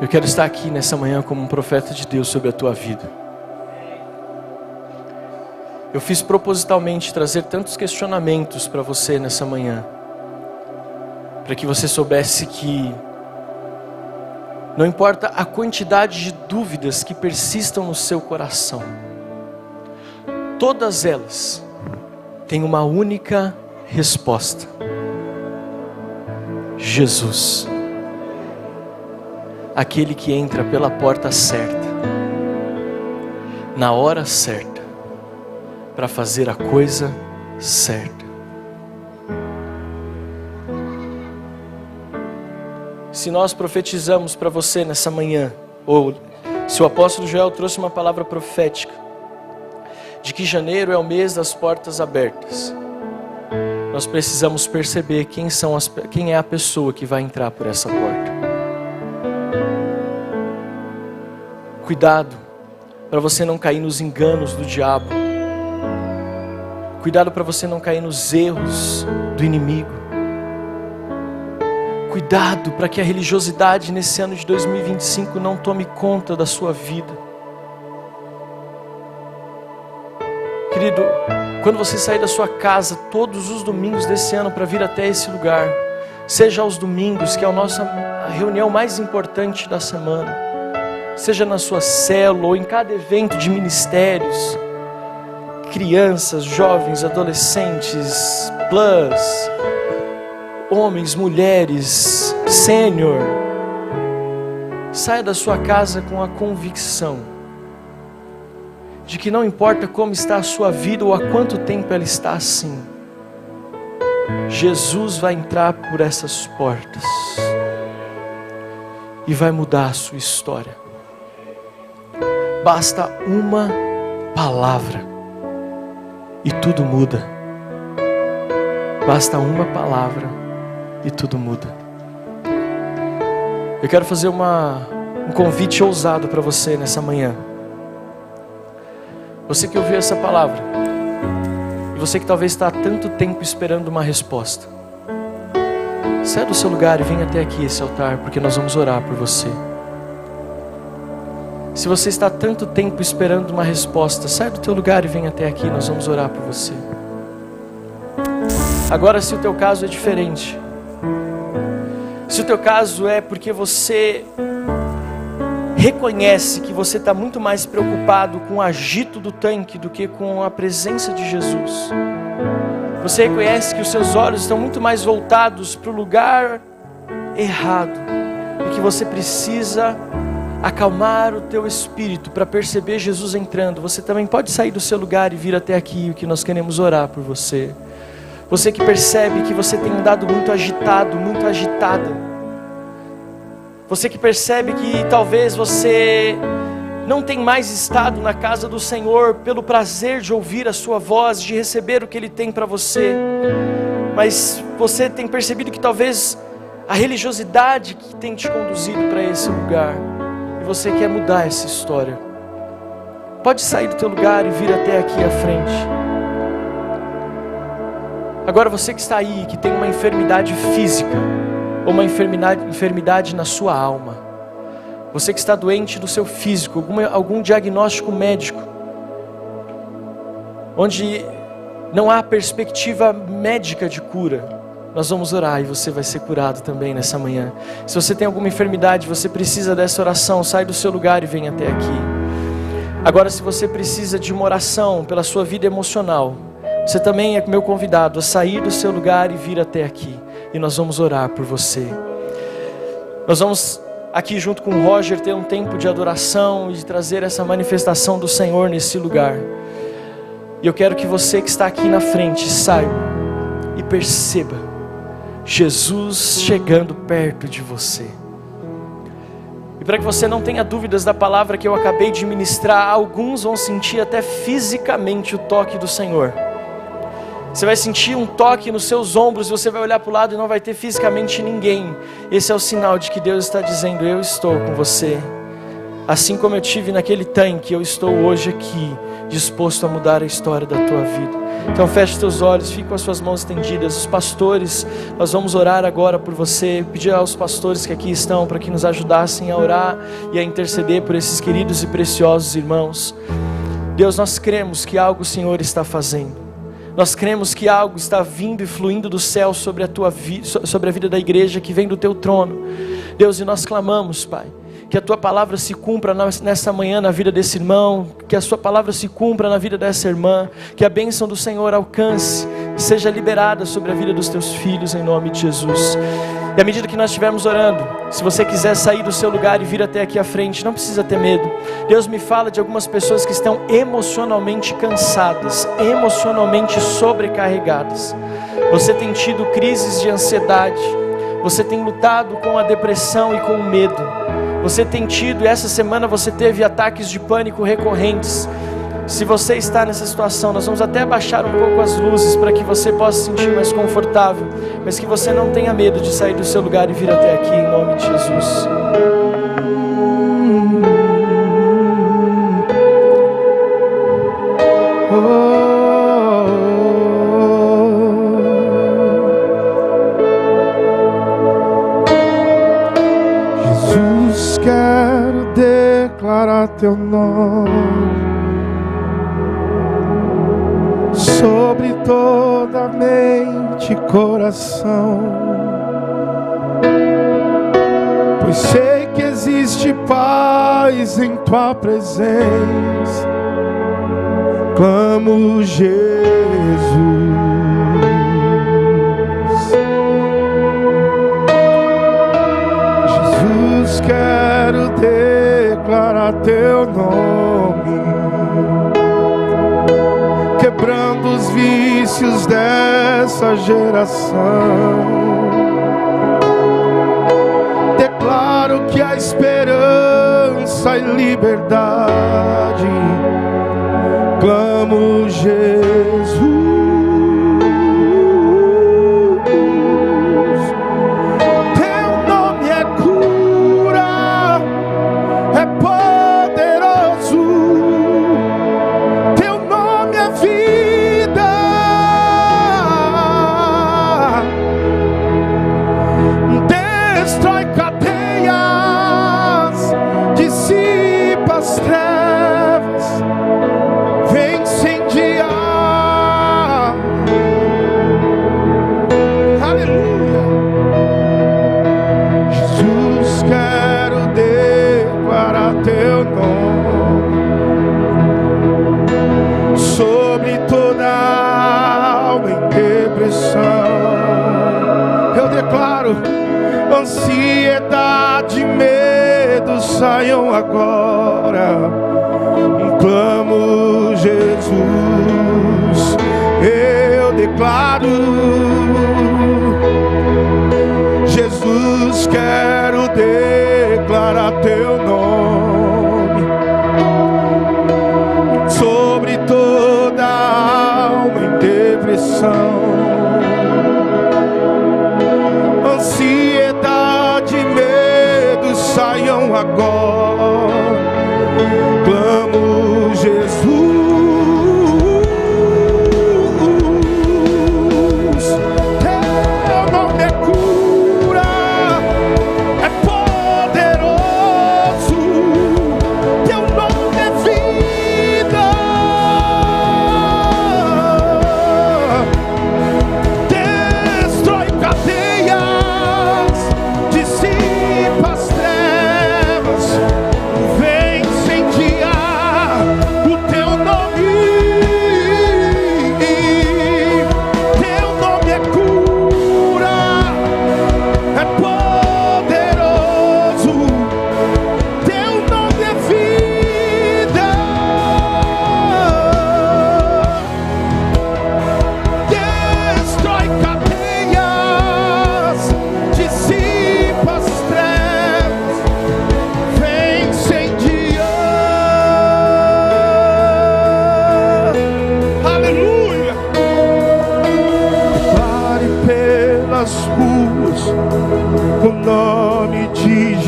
Eu quero estar aqui nessa manhã como um profeta de Deus sobre a tua vida. Eu fiz propositalmente trazer tantos questionamentos para você nessa manhã, para que você soubesse que não importa a quantidade de dúvidas que persistam no seu coração, todas elas têm uma única resposta: Jesus. Aquele que entra pela porta certa, na hora certa, para fazer a coisa certa. Se nós profetizamos para você nessa manhã, ou se o apóstolo Joel trouxe uma palavra profética, de que janeiro é o mês das portas abertas, nós precisamos perceber quem é a pessoa que vai entrar por essa porta. Cuidado para você não cair nos enganos do diabo. Cuidado para você não cair nos erros do inimigo. Cuidado para que a religiosidade nesse ano de 2025 não tome conta da sua vida. Querido, quando você sair da sua casa todos os domingos desse ano para vir até esse lugar, seja aos domingos, que é a nossa reunião mais importante da semana, seja na sua célula ou em cada evento de ministérios, crianças, jovens, adolescentes, plus, homens, mulheres, sênior, saia da sua casa com a convicção de que não importa como está a sua vida ou há quanto tempo ela está assim, Jesus vai entrar por essas portas e vai mudar a sua história. Basta uma palavra e tudo muda. Basta uma palavra e tudo muda. Eu quero fazer um convite ousado para você nessa manhã. Você que ouviu essa palavra, e você que talvez está há tanto tempo esperando uma resposta, saia do seu lugar e venha até aqui esse altar, porque nós vamos orar por você. Se você está há tanto tempo esperando uma resposta, sai do teu lugar e vem até aqui, nós vamos orar por você. Agora, se o teu caso é diferente, se o teu caso é porque você reconhece que você está muito mais preocupado com o agito do tanque do que com a presença de Jesus, você reconhece que os seus olhos estão muito mais voltados para o lugar errado e que você precisa acalmar o teu espírito para perceber Jesus entrando, você também pode sair do seu lugar e vir até aqui, o que nós queremos orar por você. Você que percebe que você tem andado muito agitado, muito agitada. Você que percebe que talvez você não tem mais estado na casa do Senhor pelo prazer de ouvir a sua voz, de receber o que Ele tem para você. Mas você tem percebido que talvez a religiosidade que tem te conduzido para esse lugar. E você quer mudar essa história. Pode sair do teu lugar e vir até aqui à frente. Agora você que está aí, que tem uma enfermidade física, ou uma enfermidade na sua alma. Você que está doente do seu físico, algum diagnóstico médico, onde não há perspectiva médica de cura, nós vamos orar e você vai ser curado também nessa manhã. Se você tem alguma enfermidade, você precisa dessa oração, sai do seu lugar e vem até aqui. Agora, se você precisa de uma oração pela sua vida emocional, você também é meu convidado a sair do seu lugar e vir até aqui. E nós vamos orar por você. Nós vamos aqui junto com o Roger ter um tempo de adoração e de trazer essa manifestação do Senhor nesse lugar. E eu quero que você que está aqui na frente saiba e perceba Jesus chegando perto de você. E para que você não tenha dúvidas da palavra que eu acabei de ministrar, alguns vão sentir até fisicamente o toque do Senhor. Você vai sentir um toque nos seus ombros e você vai olhar para o lado e não vai ter fisicamente ninguém. Esse é o sinal de que Deus está dizendo: eu estou com você. Assim como eu tive naquele tanque, eu estou hoje aqui, disposto a mudar a história da tua vida. Então feche os teus olhos, fique com as suas mãos estendidas. Os pastores, nós vamos orar agora por você. Pedir aos pastores que aqui estão para que nos ajudassem a orar e a interceder por esses queridos e preciosos irmãos. Deus, nós cremos que algo o Senhor está fazendo. Nós cremos que algo está vindo e fluindo do céu sobre a tua vida, sobre a vida da igreja que vem do teu trono. Deus, e nós clamamos, Pai, que a tua palavra se cumpra nessa manhã na vida desse irmão, que a sua palavra se cumpra na vida dessa irmã, que a bênção do Senhor alcance e seja liberada sobre a vida dos teus filhos, em nome de Jesus. E à medida que nós estivermos orando, se você quiser sair do seu lugar e vir até aqui à frente, não precisa ter medo. Deus me fala de algumas pessoas que estão emocionalmente cansadas, emocionalmente sobrecarregadas. Você tem tido crises de ansiedade, você tem lutado com a depressão e com o medo. Você tem tido, e essa semana você teve ataques de pânico recorrentes. Se você está nessa situação, nós vamos até abaixar um pouco as luzes para que você possa se sentir mais confortável, mas que você não tenha medo de sair do seu lugar e vir até aqui, em nome de Jesus. Jesus, quero declarar teu nome sobre toda mente e coração, pois sei que existe paz em tua presença. Clamo Jesus. Jesus, quero declarar teu nome, quebrando os vícios dessa geração. Declaro que há esperança e liberdade. Clamo Jesus. Teu nome é cura, é poderoso. Teu nome é vida. Destrói cadeias, dissipa as trevas, vem incendiar. Aleluia. Jesus, quero declarar teu nome sobre toda alma em depressão. Eu declaro: ansiedade e medo saiam agora. Clamo Jesus. Eu declaro: Jesus, quero declarar teu nome sobre toda alma em depressão. Ansiedade e medo saiam agora. Clamo Jesus. Teu nome é cura,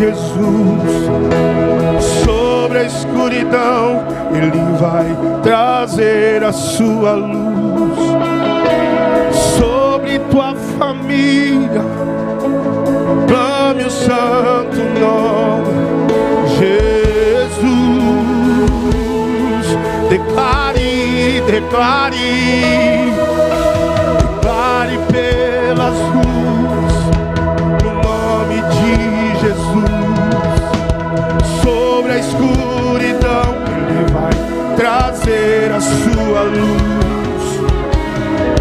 Jesus. Sobre a escuridão, Ele vai trazer a sua luz. Sobre tua família, clame o santo nome, Jesus. Declare, declare, declare pelas ruas, no nome de Jesus. Sobre a escuridão, Ele vai trazer a sua luz.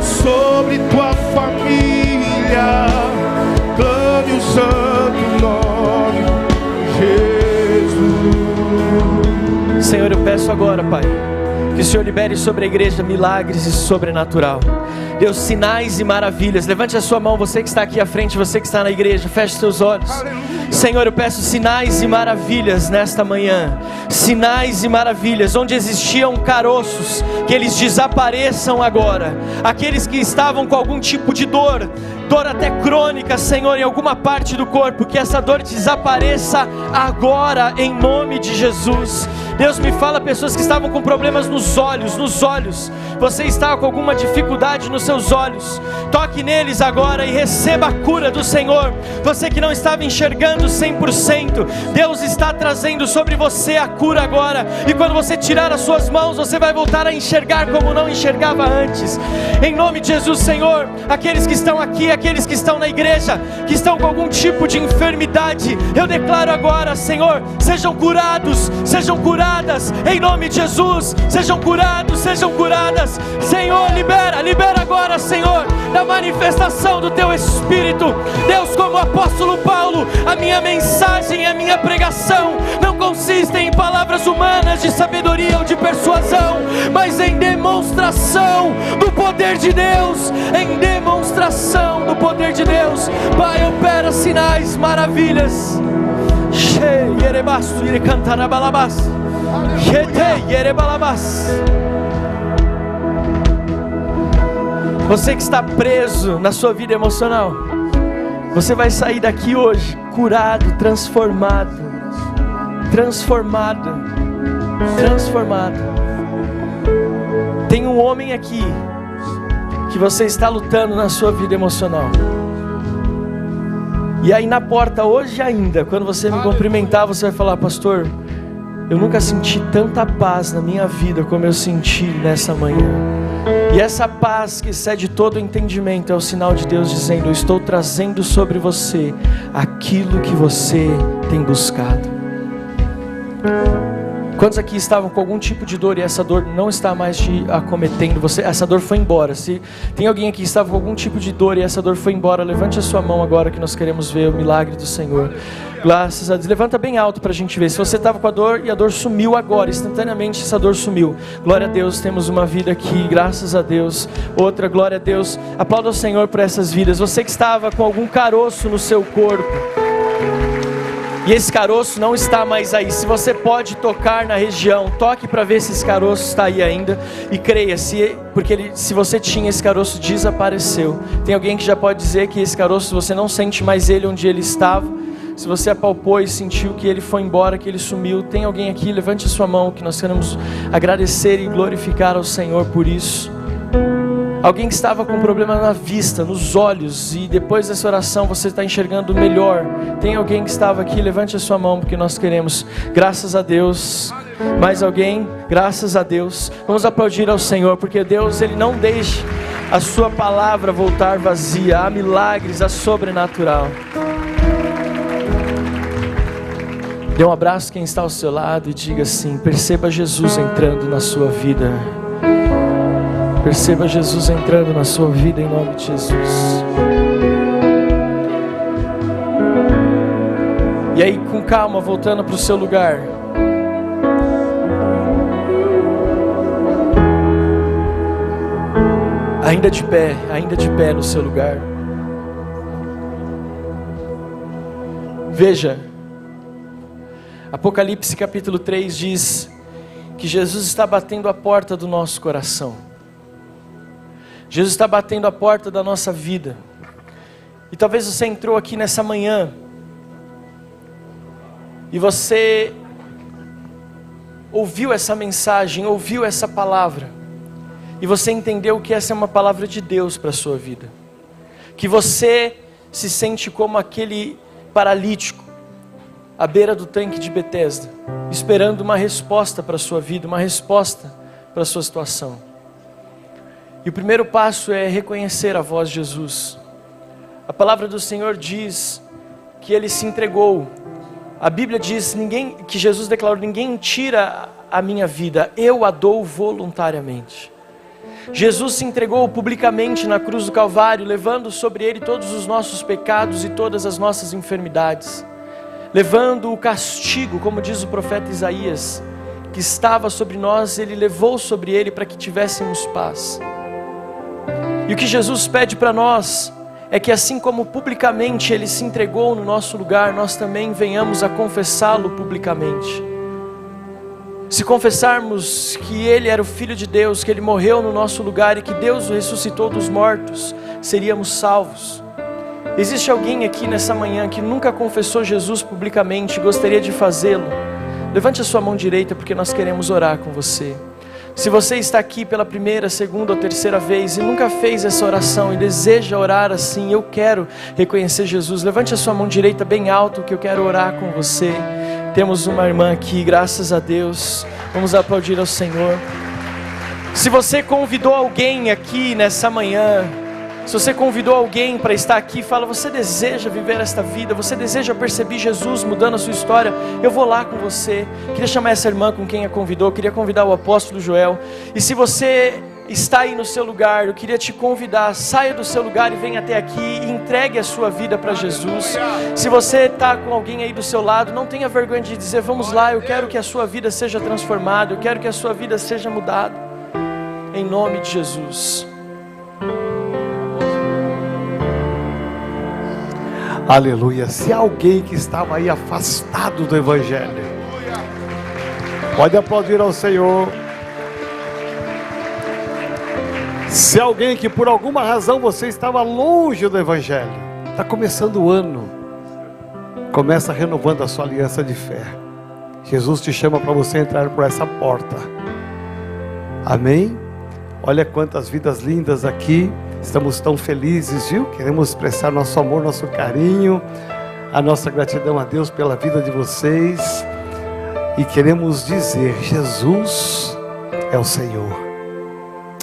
Sobre tua família, clame o santo nome, Jesus. Senhor, eu peço agora, Pai, que o Senhor libere sobre a igreja milagres e sobrenatural. Deus, sinais e maravilhas. Levante a sua mão, você que está aqui à frente, você que está na igreja, feche seus olhos. Senhor, eu peço sinais e maravilhas nesta manhã. Sinais e maravilhas, onde existiam caroços, que eles desapareçam agora. Aqueles que estavam com algum tipo de dor até crônica, Senhor, em alguma parte do corpo, que essa dor desapareça agora, em nome de Jesus. Deus, me fala pessoas que estavam com problemas nos olhos. Você está com alguma dificuldade nos seus olhos, toque neles agora e receba a cura do Senhor. Você que não estava enxergando 100%, Deus está trazendo sobre você a cura agora, e quando você tirar as suas mãos, você vai voltar a enxergar como não enxergava antes, em nome de Jesus. Senhor, aqueles que estão aqui, aqueles que estão na igreja, que estão com algum tipo de enfermidade, eu declaro agora, Senhor, sejam curados, sejam curadas, em nome de Jesus. Sejam curados, sejam curadas. Senhor, libera agora, Senhor, da manifestação do Teu Espírito. Deus, como o apóstolo Paulo, a minha mensagem, a minha pregação não consistem em palavras humanas de sabedoria ou de persuasão, mas em demonstração do poder de Deus, em demonstração do poder de Deus. Pai, opera sinais, maravilhas. Você que está preso na sua vida emocional, você vai sair daqui hoje curado, transformado. Tem um homem aqui que você está lutando na sua vida emocional. E aí na porta hoje ainda, quando você me cumprimentar, você vai falar: pastor, eu nunca senti tanta paz na minha vida como eu senti nessa manhã. E essa paz que excede todo o entendimento é o sinal de Deus dizendo: eu estou trazendo sobre você aquilo que você tem buscado. Quantos aqui estavam com algum tipo de dor e essa dor não está mais te acometendo? Essa dor foi embora. Se tem alguém aqui que estava com algum tipo de dor e essa dor foi embora, levante a sua mão agora que nós queremos ver o milagre do Senhor. Graças a Deus. Levanta bem alto para a gente ver. Se você estava com a dor e a dor sumiu agora, instantaneamente essa dor sumiu. Glória a Deus, temos uma vida aqui, graças a Deus. Outra, glória a Deus. Aplauda ao Senhor por essas vidas. Você que estava com algum caroço no seu corpo e esse caroço não está mais aí, se você pode tocar na região, toque para ver se esse caroço está aí ainda, e creia, porque se você tinha esse caroço, desapareceu. Tem alguém que já pode dizer que esse caroço, você não sente mais ele onde ele estava? Se você apalpou e sentiu que ele foi embora, que ele sumiu, tem alguém aqui? Levante a sua mão, que nós queremos agradecer e glorificar ao Senhor por isso. Alguém que estava com problema na vista, nos olhos, e depois dessa oração você está enxergando melhor. Tem alguém que estava aqui? Levante a sua mão, porque nós queremos. Graças a Deus. Mais alguém? Graças a Deus. Vamos aplaudir ao Senhor, porque Deus, Ele não deixa a sua palavra voltar vazia. Há milagres, há sobrenatural. Dê um abraço quem está ao seu lado e diga assim: perceba Jesus entrando na sua vida. Perceba Jesus entrando na sua vida em nome de Jesus. E aí, com calma, voltando para o seu lugar. Ainda de pé no seu lugar. Veja, Apocalipse capítulo 3 diz que Jesus está batendo a porta do nosso coração. Jesus está batendo a porta da nossa vida. E talvez você entrou aqui nessa manhã e você ouviu essa mensagem, ouviu essa palavra, e você entendeu que essa é uma palavra de Deus para a sua vida, que você se sente como aquele paralítico à beira do tanque de Betesda, esperando uma resposta para a sua vida, uma resposta para a sua situação. E o primeiro passo é reconhecer a voz de Jesus. A palavra do Senhor diz que Ele se entregou. A Bíblia diz que Jesus declarou: ninguém tira a minha vida, eu a dou voluntariamente. Jesus se entregou publicamente na cruz do Calvário, levando sobre Ele todos os nossos pecados e todas as nossas enfermidades, levando o castigo, como diz o profeta Isaías, que estava sobre nós, Ele levou sobre Ele para que tivéssemos paz. E o que Jesus pede para nós é que, assim como publicamente Ele se entregou no nosso lugar, nós também venhamos a confessá-lo publicamente. Se confessarmos que Ele era o Filho de Deus, que Ele morreu no nosso lugar e que Deus o ressuscitou dos mortos, seríamos salvos. Existe alguém aqui nessa manhã que nunca confessou Jesus publicamente e gostaria de fazê-lo? Levante a sua mão direita, porque nós queremos orar com você. Se você está aqui pela primeira, segunda ou terceira vez e nunca fez essa oração e deseja orar assim: eu quero reconhecer Jesus, levante a sua mão direita bem alto, que eu quero orar com você. Temos uma irmã aqui, graças a Deus. Vamos aplaudir ao Senhor. Se você convidou alguém aqui nessa manhã, se você convidou alguém para estar aqui, fala: você deseja viver esta vida, você deseja perceber Jesus mudando a sua história, eu vou lá com você. Queria chamar essa irmã com quem a convidou, queria convidar o apóstolo Joel. E se você está aí no seu lugar, eu queria te convidar: saia do seu lugar e venha até aqui e entregue a sua vida para Jesus. Se você está com alguém aí do seu lado, não tenha vergonha de dizer: vamos lá, eu quero que a sua vida seja transformada, eu quero que a sua vida seja mudada, em nome de Jesus. Aleluia. Se alguém que estava aí afastado do Evangelho, pode aplaudir ao Senhor. Se alguém que por alguma razão você estava longe do Evangelho, está começando o ano, começa renovando a sua aliança de fé. Jesus te chama para você entrar por essa porta. Amém? Olha quantas vidas lindas aqui. Estamos tão felizes, viu? Queremos expressar nosso amor, nosso carinho, a nossa gratidão a Deus pela vida de vocês. E queremos dizer: Jesus é o Senhor.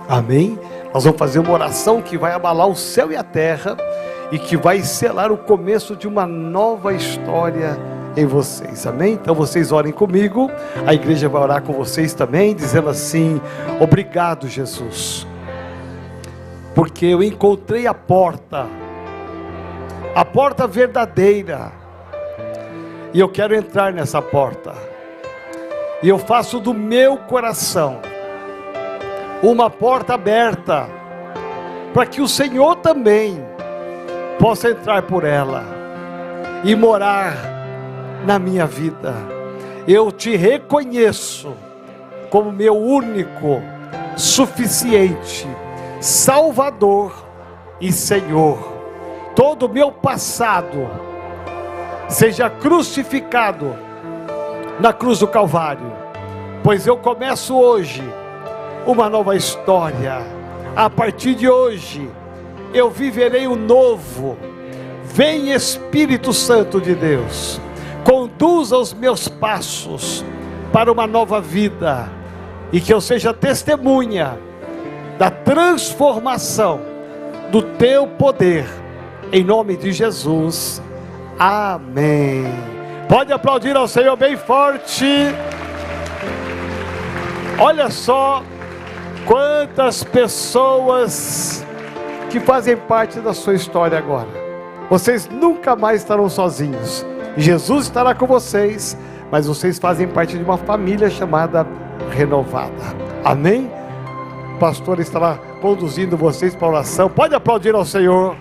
Amém? Nós vamos fazer uma oração que vai abalar o céu e a terra e que vai selar o começo de uma nova história em vocês. Amém? Então vocês orem comigo. A igreja vai orar com vocês também, dizendo assim: obrigado, Jesus, porque eu encontrei a porta verdadeira, e eu quero entrar nessa porta, e eu faço do meu coração uma porta aberta, para que o Senhor também possa entrar por ela, e morar na minha vida. Eu te reconheço como meu único, suficiente Salvador e Senhor. Todo o meu passado seja crucificado na cruz do Calvário, pois eu começo hoje uma nova história. A partir de hoje eu viverei o novo. Vem, Espírito Santo de Deus, conduza os meus passos para uma nova vida, e que eu seja testemunha da transformação do teu poder, em nome de Jesus. Amém. Pode aplaudir ao Senhor bem forte. Olha só quantas pessoas que fazem parte da sua história agora. Vocês nunca mais estarão sozinhos. Jesus estará com vocês, mas vocês fazem parte de uma família chamada Renovada. Amém? O pastor estará conduzindo vocês para a oração. Pode aplaudir ao Senhor.